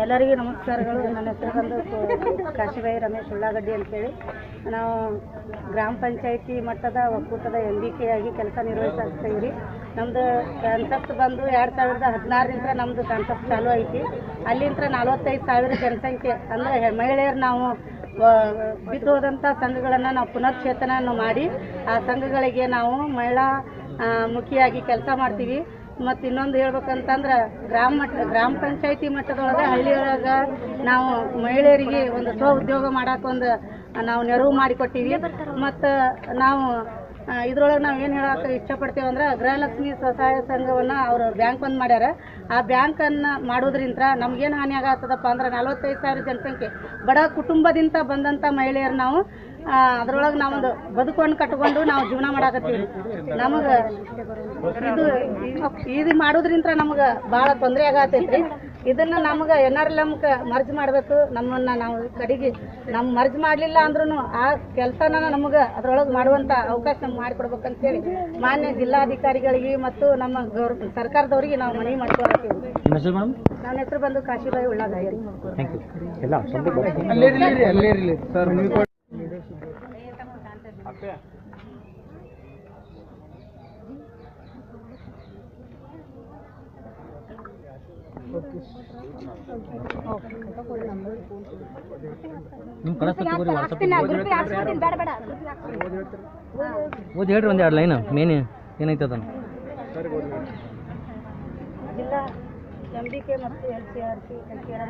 ಎಲ್ಲರಿಗೂ ನಮಸ್ಕಾರಗಳು. ನನ್ನ ಹೆಸರು ಬಂದು ಕಾಶಿಬಾಯಿ ರಮೇಶ್ ಉಳ್ಳಾಗಡ್ಡಿ ಅಂತೇಳಿ. ನಾವು ಗ್ರಾಮ ಪಂಚಾಯಿತಿ ಮಟ್ಟದ ಒಕ್ಕೂಟದ MBK ಆಗಿ ಕೆಲಸ ನಿರ್ವಹಿಸ್ತೀವಿ. ನಮ್ಮದು ಕಾನ್ಸೆಪ್ಟ್ ಬಂದು 2016ರಿಂದ ನಮ್ಮದು ಕಾನ್ಸೆಪ್ಟ್ ಚಾಲೂ ಐತಿ. ಅಲ್ಲಿಂದ 45,000 ಜನಸಂಖ್ಯೆ ಅಂದರೆ ಮಹಿಳೆಯರು ನಾವು ಬಿದ್ದು ಹೋದಂಥ ಸಂಘಗಳನ್ನು ನಾವು ಪುನಶ್ಚೇತನ ಮಾಡಿ ಆ ಸಂಘಗಳಿಗೆ ನಾವು ಮಹಿಳಾ ಮುಖಿಯಾಗಿ ಕೆಲಸ ಮಾಡ್ತೀವಿ. ಮತ್ತು ಇನ್ನೊಂದು ಹೇಳ್ಬೇಕಂತಂದ್ರೆ ಗ್ರಾಮ ಪಂಚಾಯಿತಿ ಮಟ್ಟದೊಳಗೆ ಹಳ್ಳಿಯೊಳಗೆ ನಾವು ಮಹಿಳೆಯರಿಗೆ ಒಂದು ಸ್ವ ಉದ್ಯೋಗ ಮಾಡೋಕ್ಕೊಂದು ನಾವು ನೆರವು ಮಾಡಿಕೊಟ್ಟಿವಿ. ಮತ್ತು ನಾವು ಇದ್ರೊಳಗೆ ನಾವು ಏನು ಹೇಳೋಕೆ ಇಷ್ಟಪಡ್ತೀವಿ ಅಂದ್ರೆ ಗೃಹಲಕ್ಷ್ಮಿ ಸ್ವಸಹಾಯ ಸಂಘವನ್ನು ಅವರು ಬ್ಯಾಂಕ್ ಒಂದು ಮಾಡ್ಯಾರ. ಆ ಬ್ಯಾಂಕನ್ನು ಮಾಡೋದ್ರಿಂದ ನಮಗೇನು ಹಾನಿ ಆಗತ್ತದಪ್ಪ ಅಂದ್ರೆ 45,000 ಜನಸಂಖ್ಯೆ ಬಡ ಕುಟುಂಬದಿಂದ ಬಂದಂಥ ಮಹಿಳೆಯರು ನಾವು ಅದರೊಳಗೆ ನಾವೊಂದು ಬದುಕನ್ನು ಕಟ್ಕೊಂಡು ನಾವು ಜೀವನ ಮಾಡಾಕತ್ತೀವಿ. ನಮಗೆ ಇದು ಮಾಡೋದ್ರಿಂದ ನಮಗೆ ಭಾಳ ತೊಂದರೆ ಆಗತ್ತೈತ್ರಿ. ಇದನ್ನು ನಮ್ಗೆ NRLMಗೆ ಮರ್ಜ್ ಮಾಡಬೇಕು. ನಮ್ಮನ್ನು ನಾವು ಕಡೆಗೆ ಮರ್ಜ್ ಮಾಡಲಿಲ್ಲ ಅಂದ್ರೂ ಆ ಕೆಲಸನ ನಮಗೆ ಅದರೊಳಗೆ ಮಾಡುವಂಥ ಅವಕಾಶ ನಮ್ಗೆ ಮಾಡಿಕೊಡ್ಬೇಕಂತೇಳಿ ಮಾನ್ಯ ಜಿಲ್ಲಾಧಿಕಾರಿಗಳಿಗೆ ಮತ್ತು ನಮ್ಮ ಸರ್ಕಾರದವರಿಗೆ ನಾವು ಮನವಿ ಮಾಡ್ಕೊಳ್ತೀವಿ. ನನ್ನ ಹೆಸರು ಬಂದು ಕಾಶಿಬಾಯಿ ಉಳ್ಳಾಗಡ್ಡಿ. ಹೇಳ್ರಿ ಒಂದು 2 ಲೈನ್ ಮೇನ್ ಏನೈತದ ಜಿಲ್ಲಾ MBK ಮತ್ತು LCRC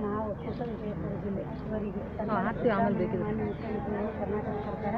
ನಾವು ವಿಜಯಪುರ ಜಿಲ್ಲೆ ಇವರಿಗೆ ಕರ್ನಾಟಕ ಸರ್ಕಾರ